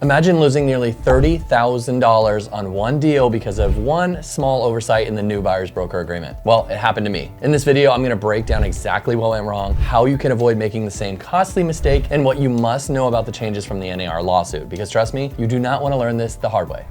Imagine losing nearly $30,000 on one deal because of one small oversight in the new buyer's broker agreement. Well, it happened to me. In this video, I'm gonna break down exactly what went wrong, how you can avoid making the same costly mistake, and what you must know about the changes from the NAR lawsuit. Because trust me, you do not wanna learn this the hard way.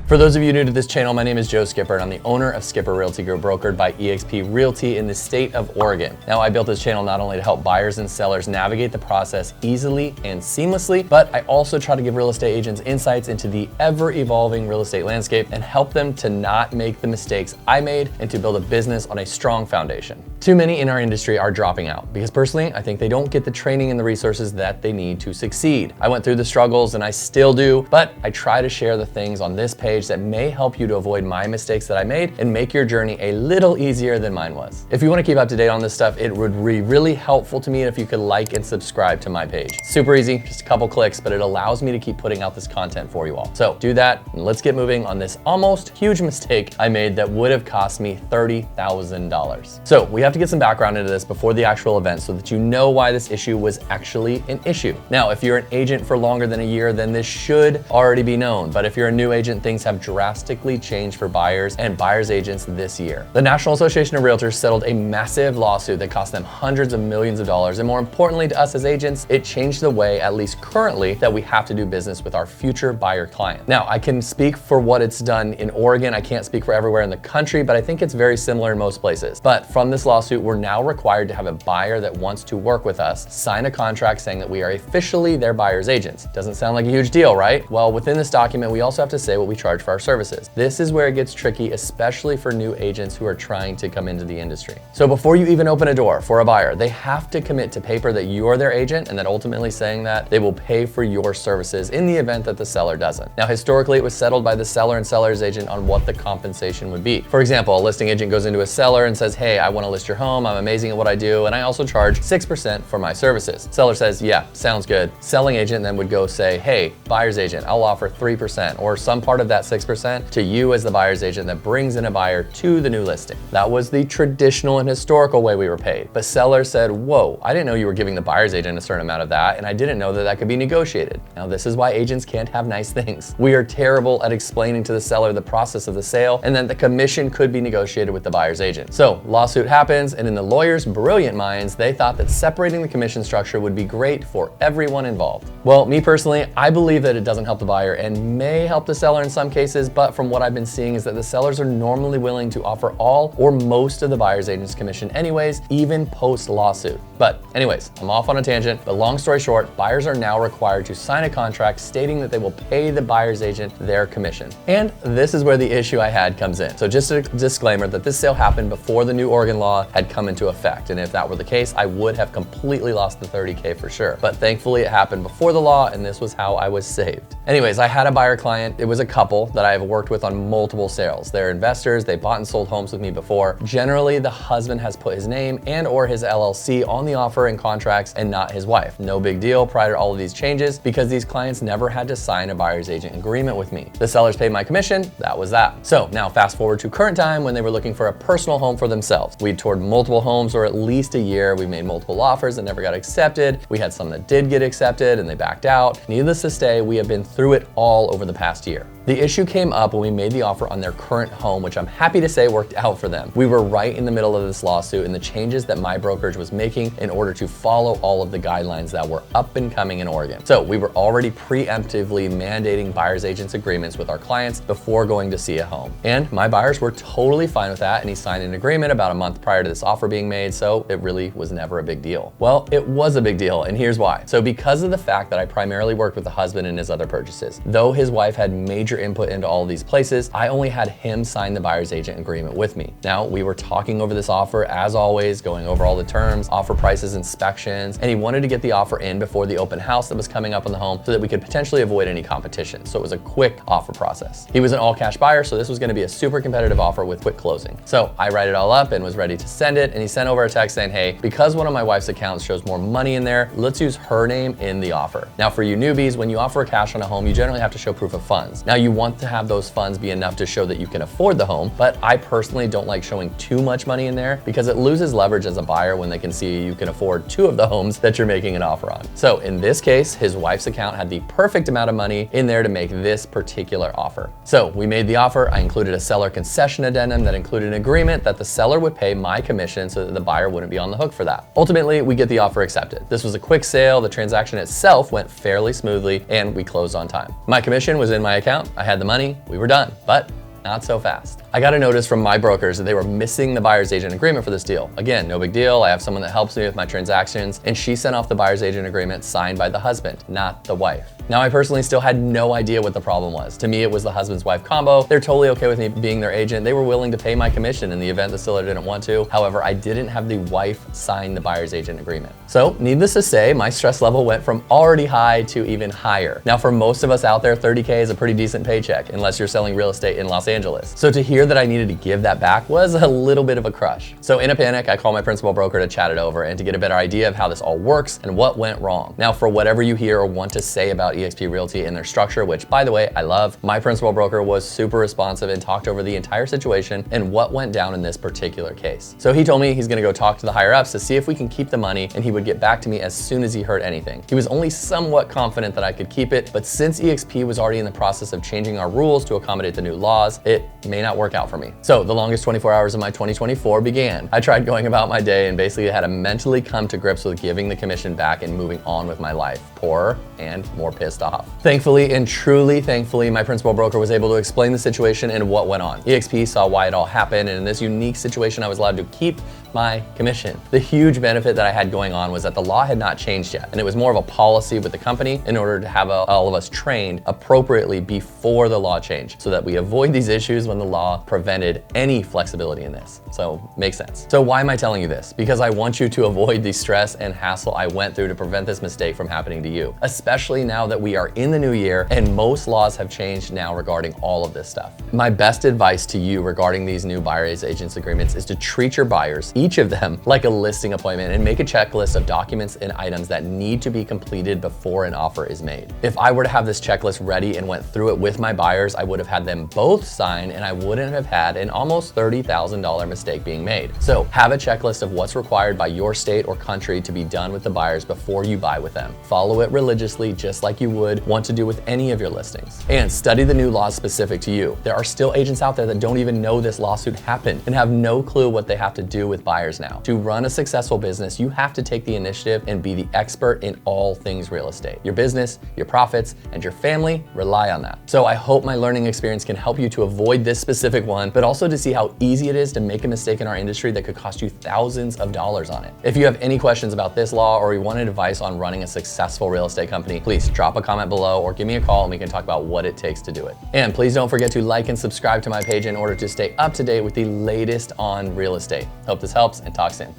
For those of you new to this channel, my name is Joe Skipper, and I'm the owner of Skipper Realty Group, brokered by eXp Realty in the state of Oregon. Now, I built this channel not only to help buyers and sellers navigate the process easily and seamlessly, but I also try to give real estate agents insights into the ever-evolving real estate landscape and help them to not make the mistakes I made and to build a business on a strong foundation. Too many in our industry are dropping out because personally, I think they don't get the training and the resources that they need to succeed. I went through the struggles and I still do, but I try to share the things on this page that may help you to avoid my mistakes that I made and make your journey a little easier than mine was. If you want to keep up to date on this stuff, it would be really helpful to me if you could like and subscribe to my page. Super easy, just a couple clicks, but it allows me to keep putting out this content for you all. So do that, and let's get moving on this almost huge mistake I made that would have cost me $30,000. So we have to get some background into this before the actual event so that you know why this issue was actually an issue. Now, if you're an agent for longer than a year, then this should already be known. But if you're a new agent, things have drastically changed for buyers and buyers agents this year. The National Association of Realtors settled a massive lawsuit that cost them hundreds of millions of dollars. And more importantly to us as agents, it changed the way, at least currently, that we have to do business with our future buyer client. Now, I can speak for what it's done in Oregon. I can't speak for everywhere in the country, but I think it's very similar in most places. But from this lawsuit, we're now required to have a buyer that wants to work with us sign a contract saying that we are officially their buyer's agents. Doesn't sound like a huge deal, right? Well, within this document, we also have to say what we charge for our services. This is where it gets tricky, especially for new agents who are trying to come into the industry. So before you even open a door for a buyer, they have to commit to paper that you're their agent, and that ultimately saying that they will pay for your services in the event that the seller doesn't. Now, historically, it was settled by the seller and seller's agent on what the compensation would be. For example, a listing agent goes into a seller and says, hey, I want to list your home. I'm amazing at what I do, and I also charge 6% for my services. Seller says, yeah, sounds good. Selling agent then would go say, hey, buyer's agent, I'll offer 3% or some part of that 6% to you as the buyer's agent that brings in a buyer to the new listing. That was the traditional and historical way we were paid. But seller said, whoa, I didn't know you were giving the buyer's agent a certain amount of that, and I didn't know that that could be negotiated. Now, this is why agents can't have nice things. We are terrible at explaining to the seller the process of the sale, and then the commission could be negotiated with the buyer's agent. So lawsuit happens, and in the lawyers' brilliant minds, they thought that separating the commission structure would be great for everyone involved. Well, me personally, I believe that it doesn't help the buyer and may help the seller in some cases, but from what I've been seeing is that the sellers are normally willing to offer all or most of the buyer's agent's commission anyways, even post lawsuit. But anyways, I'm off on a tangent, but long story short, buyers are now required to sign a contract stating that they will pay the buyer's agent their commission. And this is where the issue I had comes in. So just a disclaimer that this sale happened before the new Oregon law had come into effect. And if that were the case, I would have completely lost the $30K for sure. But thankfully it happened before the law, and this was how I was saved. Anyways, I had a buyer client. It was a couple that I have worked with on multiple sales. They're investors. They bought and sold homes with me before. Generally, the husband has put his name and or his LLC on the offer and contracts and not his wife. No big deal prior to all of these changes because these clients never had to sign a buyer's agent agreement with me. The sellers paid my commission. That was that. So now fast forward to current time when they were looking for a personal home for themselves. We'd toured multiple homes for at least a year. We made multiple offers that never got accepted. We had some that did get accepted and they backed out. Needless to say, we have been through it all over the past year. The issue came up when we made the offer on their current home, which I'm happy to say worked out for them. We were right in the middle of this lawsuit and the changes that my brokerage was making in order to follow all of the guidelines that were up and coming in Oregon. So we were already preemptively mandating buyer's agents agreements with our clients before going to see a home. And my buyers were totally fine with that, and he signed an agreement about a month prior to this offer being made, so it really was never a big deal. Well, it was a big deal, and here's why. So because of the fact that I primarily worked with the husband in his other purchases, though his wife had major major input into all of these places, I only had him sign the buyer's agent agreement with me. Now, we were talking over this offer as always, going over all the terms, offer prices, inspections, and he wanted to get the offer in before the open house that was coming up on the home so that we could potentially avoid any competition. So it was a quick offer process. He was an all cash buyer, so this was gonna be a super competitive offer with quick closing. So I write it all up and was ready to send it, and he sent over a text saying, hey, because one of my wife's accounts shows more money in there, let's use her name in the offer. Now for you newbies, when you offer a cash on a home, you generally have to show proof of funds. Now you want to have those funds be enough to show that you can afford the home, but I personally don't like showing too much money in there because it loses leverage as a buyer when they can see you can afford 2 of the homes that you're making an offer on. So in this case, his wife's account had the perfect amount of money in there to make this particular offer. So we made the offer. I included a seller concession addendum that included an agreement that the seller would pay my commission so that the buyer wouldn't be on the hook for that. Ultimately, we get the offer accepted. This was a quick sale. The transaction itself went fairly smoothly and we closed on time. My commission was in my account. I had the money. We were done, but not so fast. I got a notice from my brokers that they were missing the buyer's agent agreement for this deal. Again, no big deal. I have someone that helps me with my transactions, and she sent off the buyer's agent agreement signed by the husband, not the wife. Now, I personally still had no idea what the problem was. To me, it was the husband's-wife combo. They're totally okay with me being their agent. They were willing to pay my commission in the event the seller didn't want to. However, I didn't have the wife sign the buyer's agent agreement. So, needless to say, my stress level went from already high to even higher. Now, for most of us out there, 30K is a pretty decent paycheck, unless you're selling real estate in Los Angeles. So to hear that I needed to give that back was a little bit of a crush. So in a panic, I called my principal broker to chat it over and to get a better idea of how this all works and what went wrong. Now, for whatever you hear or want to say about eXp Realty and their structure, which by the way, I love, my principal broker was super responsive and talked over the entire situation and what went down in this particular case. So he told me he's gonna go talk to the higher ups to see if we can keep the money, and he would get back to me as soon as he heard anything. He was only somewhat confident that I could keep it, but since eXp was already in the process of changing our rules to accommodate the new laws, it may not work out for me. So the longest 24 hours of my 2024 began. I tried going about my day and basically had to mentally come to grips with giving the commission back and moving on with my life, poorer and more pissed off. Thankfully, and truly thankfully, my principal broker was able to explain the situation and what went on. eXp saw why it all happened, and in this unique situation, I was allowed to keep my commission. The huge benefit that I had going on was that the law had not changed yet, and it was more of a policy with the company in order to have all of us trained appropriately before the law changed so that we avoid these issues when the law prevented any flexibility in this. So makes sense. So why am I telling you this? Because I want you to avoid the stress and hassle I went through to prevent this mistake from happening to you, especially now that we are in the new year and most laws have changed now regarding all of this stuff. My best advice to you regarding these new buyer's agents agreements is to treat your buyers, each of them, like a listing appointment and make a checklist of documents and items that need to be completed before an offer is made. If I were to have this checklist ready and went through it with my buyers, I would have had them both sign and I wouldn't have had an almost $30,000 mistake being made. So have a checklist of what's required by your state or country to be done with the buyers before you buy with them. Follow it religiously, just like you would want to do with any of your listings. And study the new laws specific to you. There are still agents out there that don't even know this lawsuit happened and have no clue what they have to do with buyers now. To run a successful business, you have to take the initiative and be the expert in all things real estate. Your business, your profits, and your family rely on that. So I hope my learning experience can help you to avoid this specific one, but also to see how easy it is to make a mistake in our industry that could cost you thousands of dollars on it. If you have any questions about this law or you wanted advice on running a successful real estate company, please drop a comment below or give me a call and we can talk about what it takes to do it. And please don't forget to like and subscribe to my page in order to stay up to date with the latest on real estate. Hope this helps and talk soon.